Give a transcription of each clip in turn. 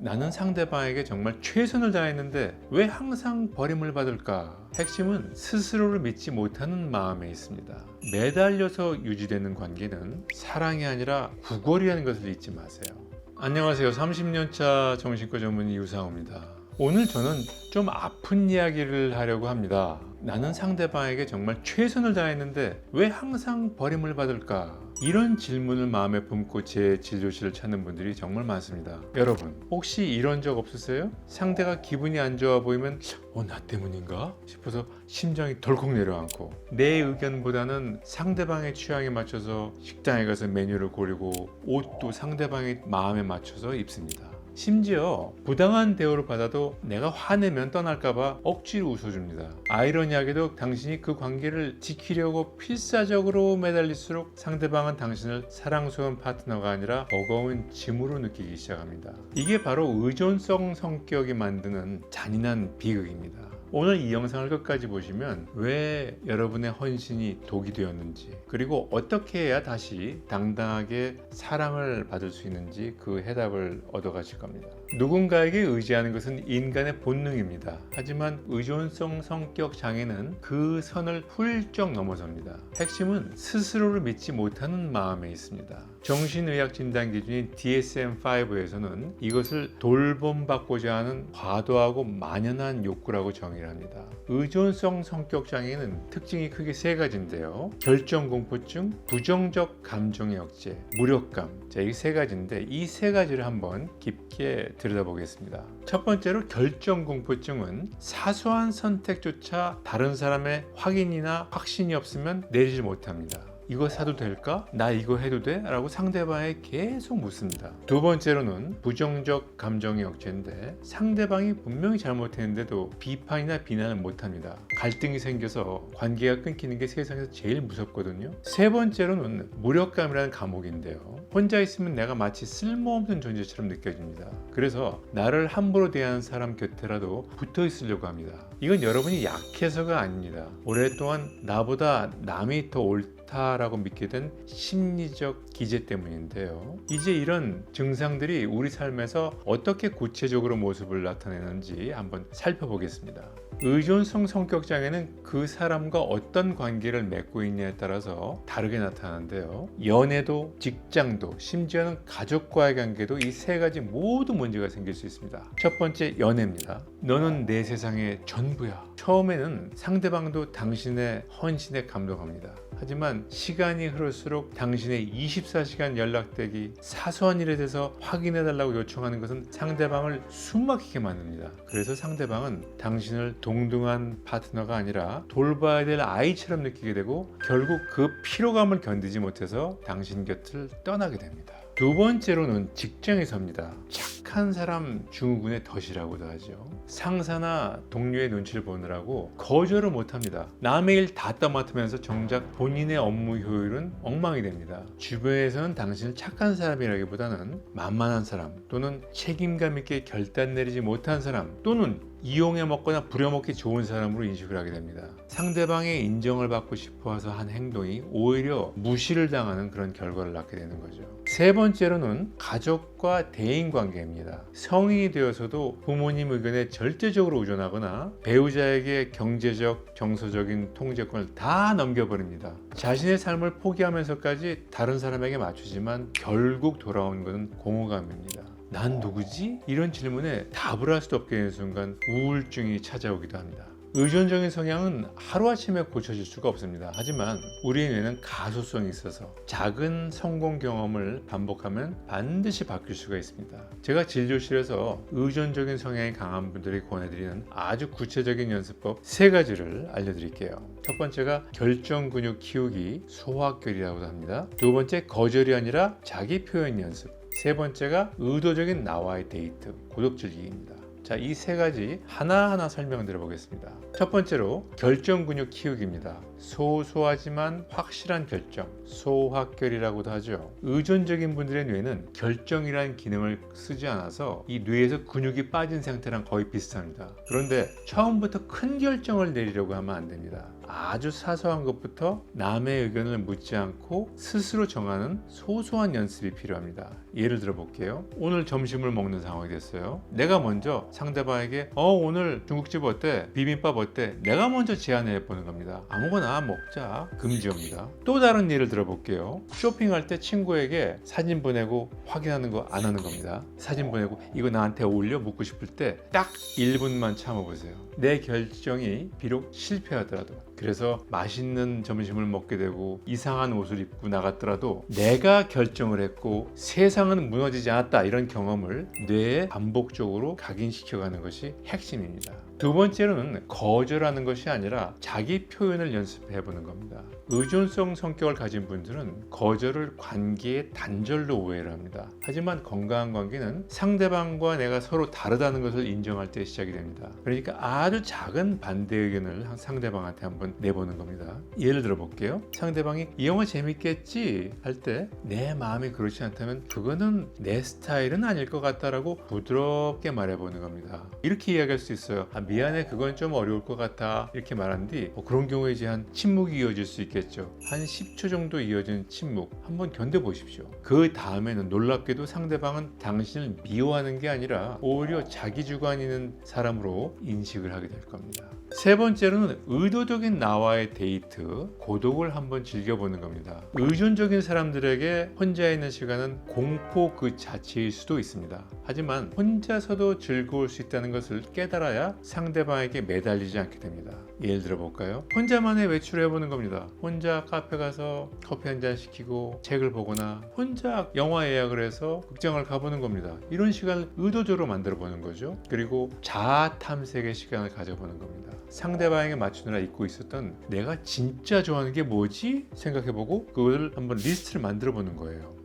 나는 상대방에게 정말 최선을 다했는데 왜 항상 버림을 받을까? 핵심은 스스로를 믿지 못하는 마음에 있습니다. 매달려서 유지되는 관계는 사랑이 아니라 구걸이라는 것을 잊지 마세요. 안녕하세요. 30년차 정신과 전문의 유상호입니다. 오늘 저는 좀 아픈 이야기를 하려고 합니다. 나는 상대방에게 정말 최선을 다했는데 왜 항상 버림을 받을까? 이런 질문을 마음에 품고 제 진료실을 찾는 분들이 정말 많습니다. 여러분, 혹시 이런 적 없으세요? 상대가 기분이 안 좋아 보이면 나 때문인가? 싶어서 심장이 덜컥 내려앉고, 내 의견보다는 상대방의 취향에 맞춰서 식당에 가서 메뉴를 고르고 옷도 상대방의 마음에 맞춰서 입습니다. 심지어 부당한 대우를 받아도 내가 화내면 떠날까봐 억지로 웃어줍니다. 아이러니하게도 당신이 그 관계를 지키려고 필사적으로 매달릴수록 상대방은 당신을 사랑스러운 파트너가 아니라 버거운 짐으로 느끼기 시작합니다. 이게 바로 의존성 성격이 만드는 잔인한 비극입니다. 오늘 이 영상을 끝까지 보시면 왜 여러분의 헌신이 독이 되었는지, 그리고 어떻게 해야 다시 당당하게 사랑을 받을 수 있는지 그 해답을 얻어가실 겁니다. 누군가에게 의지하는 것은 인간의 본능입니다. 하지만 의존성 성격 장애는 그 선을 훌쩍 넘어섭니다. 핵심은 스스로를 믿지 못하는 마음에 있습니다. 정신의학 진단 기준인 DSM-5에서는 이것을 돌봄받고자 하는 과도하고 만연한 욕구라고 정의를 합니다. 의존성 성격 장애는 특징이 크게 세 가지인데요. 결정공포증, 부정적 감정의 억제, 무력감. 자, 이 세 가지인데 이 세 가지를 한번 깊게 들여다보겠습니다. 첫 번째로 결정공포증은 사소한 선택조차 다른 사람의 확인이나 확신이 없으면 내리지 못합니다. 이거 사도 될까? 나 이거 해도 돼? 라고 상대방에게 계속 묻습니다. 두 번째로는 부정적 감정의 억제인데 상대방이 분명히 잘못했는데도 비판이나 비난을 못합니다. 갈등이 생겨서 관계가 끊기는 게 세상에서 제일 무섭거든요. 세 번째로는 무력감이라는 감옥인데요. 혼자 있으면 내가 마치 쓸모없는 존재처럼 느껴집니다. 그래서 나를 함부로 대하는 사람 곁에라도 붙어 있으려고 합니다. 이건 여러분이 약해서가 아닙니다. 오랫동안 나보다 남이 더 옳다라고 믿게 된 심리적 기제 때문인데요. 이제 이런 증상들이 우리 삶에서 어떻게 구체적으로 모습을 나타내는지 한번 살펴보겠습니다. 의존성 성격 장애는 그 사람과 어떤 관계를 맺고 있냐에 따라서 다르게 나타나는데요. 연애도, 직장도, 심지어는 가족과의 관계도 이 세 가지 모두 문제가 생길 수 있습니다. 첫 번째, 연애입니다. 너는 내 세상의 전부야. 처음에는 상대방도 당신의 헌신에 감동합니다. 하지만 시간이 흐를수록 당신의 24시간 연락되기, 사소한 일에 대해서 확인해달라고 요청하는 것은 상대방을 숨막히게 만듭니다. 그래서 상대방은 당신을 동등한 파트너가 아니라 돌봐야 될 아이처럼 느끼게 되고 결국 그 피로감을 견디지 못해서 당신 곁을 떠나게 됩니다. 두 번째로는 직장에서입니다. 착한 사람 증후군의 덫이라고도 하죠. 상사나 동료의 눈치를 보느라고 거절을 못합니다. 남의 일 다 떠맡으면서 정작 본인의 업무 효율은 엉망이 됩니다. 주변에서는 당신을 착한 사람이라기보다는 만만한 사람, 또는 책임감 있게 결단 내리지 못한 사람, 또는 이용해 먹거나 부려먹기 좋은 사람으로 인식을 하게 됩니다. 상대방의 인정을 받고 싶어서 한 행동이 오히려 무시를 당하는 그런 결과를 낳게 되는 거죠. 세 번째로는 가족과 대인관계입니다. 성인이 되어서도 부모님 의견에 절대적으로 의존하거나 배우자에게 경제적, 정서적인 통제권을 다 넘겨버립니다. 자신의 삶을 포기하면서까지 다른 사람에게 맞추지만 결국 돌아오는 것은 공허감입니다. 난 누구지? 이런 질문에 답을 할 수도 없게 되는 순간 우울증이 찾아오기도 합니다. 의존적인 성향은 하루아침에 고쳐질 수가 없습니다. 하지만 우리 뇌는 가소성이 있어서 작은 성공 경험을 반복하면 반드시 바뀔 수가 있습니다. 제가 진료실에서 의존적인 성향이 강한 분들이 권해드리는 아주 구체적인 연습법 세 가지를 알려드릴게요. 첫 번째가 결정 근육 키우기, 소화결이라고 합니다. 두 번째, 거절이 아니라 자기 표현 연습. 세 번째가 의도적인 나와의 데이트, 고독 즐기기입니다. 자, 이 세 가지 하나하나 설명드려 보겠습니다. 첫 번째로 결정 근육 키우기입니다. 소소하지만 확실한 결정, 소확결이라고도 하죠. 의존적인 분들의 뇌는 결정이라는 기능을 쓰지 않아서 이 뇌에서 근육이 빠진 상태랑 거의 비슷합니다. 그런데 처음부터 큰 결정을 내리려고 하면 안 됩니다. 아주 사소한 것부터 남의 의견을 묻지 않고 스스로 정하는 소소한 연습이 필요합니다. 예를 들어 볼게요. 오늘 점심을 먹는 상황이 됐어요. 내가 먼저 상대방에게 오늘 중국집 어때? 비빔밥 어때? 내가 먼저 제안해 보는 겁니다. 아무거나 먹자. 금지입니다. 또 다른 예를 들어 볼게요. 쇼핑할 때 친구에게 사진 보내고 확인하는 거 안 하는 겁니다. 사진 보내고 이거 나한테 어울려? 묻고 싶을 때 딱 1분만 참아보세요. 내 결정이 비록 실패하더라도, 그래서 맛있는 점심을 먹게 되고 이상한 옷을 입고 나갔더라도 내가 결정을 했고 세상은 무너지지 않았다, 이런 경험을 뇌에 반복적으로 각인시켜가는 것이 핵심입니다. 두 번째로는 거절하는 것이 아니라 자기 표현을 연습해 보는 겁니다. 의존성 성격을 가진 분들은 거절을 관계의 단절로 오해를 합니다. 하지만 건강한 관계는 상대방과 내가 서로 다르다는 것을 인정할 때 시작이 됩니다. 그러니까 아주 작은 반대 의견을 상대방한테 한번 내보는 겁니다. 예를 들어 볼게요. 상대방이 이 영화 재밌겠지 할 때 내 마음이 그렇지 않다면 그거는 내 스타일은 아닐 것 같다라고 부드럽게 말해보는 겁니다. 이렇게 이야기할 수 있어요. 미안해, 그건 좀 어려울 것 같아, 이렇게 말한 뒤 그런 경우에 이제 한 침묵이 이어질 수 있겠죠. 한 10초 정도 이어진 침묵 한번 견뎌보십시오. 그 다음에는 놀랍게도 상대방은 당신을 미워하는 게 아니라 오히려 자기 주관 있는 사람으로 인식을 하게 될 겁니다. 세 번째로는 의도적인 나와의 데이트, 고독을 한번 즐겨보는 겁니다. 의존적인 사람들에게 혼자 있는 시간은 공포 그 자체일 수도 있습니다. 하지만 혼자서도 즐거울 수 있다는 것을 깨달아야 상대방에게 매달리지 않게 됩니다. 예를 들어 볼까요? 혼자만의 외출을 해보는 겁니다. 혼자 카페 가서 커피 한 잔 시키고 책을 보거나 혼자 영화 예약을 해서 극장을 가보는 겁니다. 이런 시간을 의도적으로 만들어 보는 거죠. 그리고 자아 탐색의 시간을 가져보는 겁니다. 상대방에게 맞추느라 잊고 있었던 내가 진짜 좋아하는 게 뭐지? 생각해보고 그걸 한번 리스트를 만들어 보는 거예요.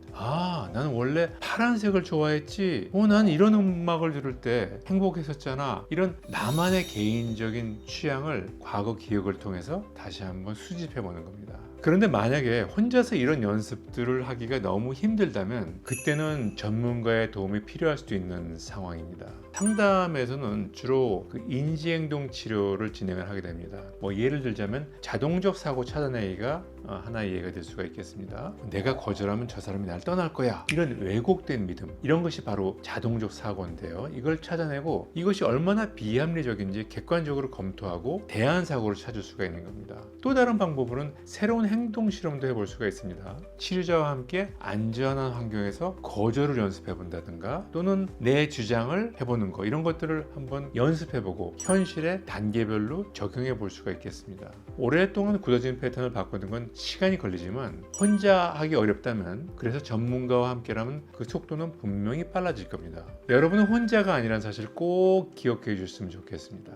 나는 원래 파란색을 좋아했지. 난 이런 음악을 들을 때 행복했었잖아. 이런 나만의 개인적인 취향을 과거 기억을 통해서 다시 한번 수집해 보는 겁니다. 그런데 만약에 혼자서 이런 연습들을 하기가 너무 힘들다면 그때는 전문가의 도움이 필요할 수도 있는 상황입니다. 상담에서는 주로 그 인지행동 치료를 진행을 하게 됩니다. 예를 들자면 자동적 사고 찾아내기가 하나의 예가 될 수가 있겠습니다. 내가 거절하면 저 사람이 날 떠날 거야, 이런 왜곡된 믿음, 이런 것이 바로 자동적 사고인데요. 이걸 찾아내고 이것이 얼마나 비합리적인지 객관적으로 검토하고 대안 사고를 찾을 수가 있는 겁니다. 또 다른 방법으로는 새로운 행동 실험도 해볼 수가 있습니다. 치료자와 함께 안전한 환경에서 거절을 연습해 본다든가, 또는 내 주장을 해보는 거, 이런 것들을 한번 연습해보고 현실에 단계별로 적용해 볼 수가 있겠습니다. 오랫동안 굳어진 패턴을 바꾸는 건 시간이 걸리지만 혼자 하기 어렵다면, 그래서 전문가와 함께라면 그 속도는 분명히 빨라질 겁니다. 여러분은 혼자가 아니란 사실 꼭 기억해 주셨으면 좋겠습니다.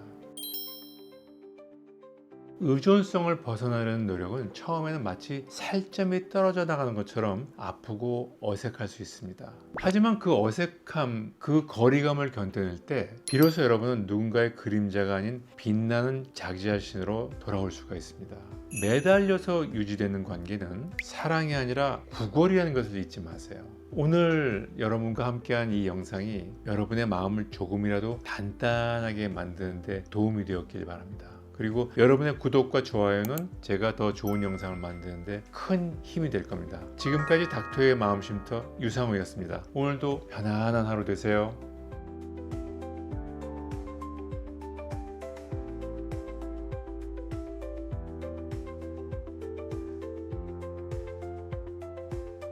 의존성을 벗어나려는 노력은 처음에는 마치 살점이 떨어져 나가는 것처럼 아프고 어색할 수 있습니다. 하지만 그 어색함, 그 거리감을 견뎌낼 때 비로소 여러분은 누군가의 그림자가 아닌 빛나는 자기 자신으로 돌아올 수가 있습니다. 매달려서 유지되는 관계는 사랑이 아니라 구걸이라는 것을 잊지 마세요. 오늘 여러분과 함께한 이 영상이 여러분의 마음을 조금이라도 단단하게 만드는데 도움이 되었길 바랍니다. 그리고 여러분의 구독과 좋아요는 제가 더 좋은 영상을 만드는데 큰 힘이 될 겁니다. 지금까지 닥터의 마음쉼터 유상우였습니다. 오늘도 편안한 하루 되세요.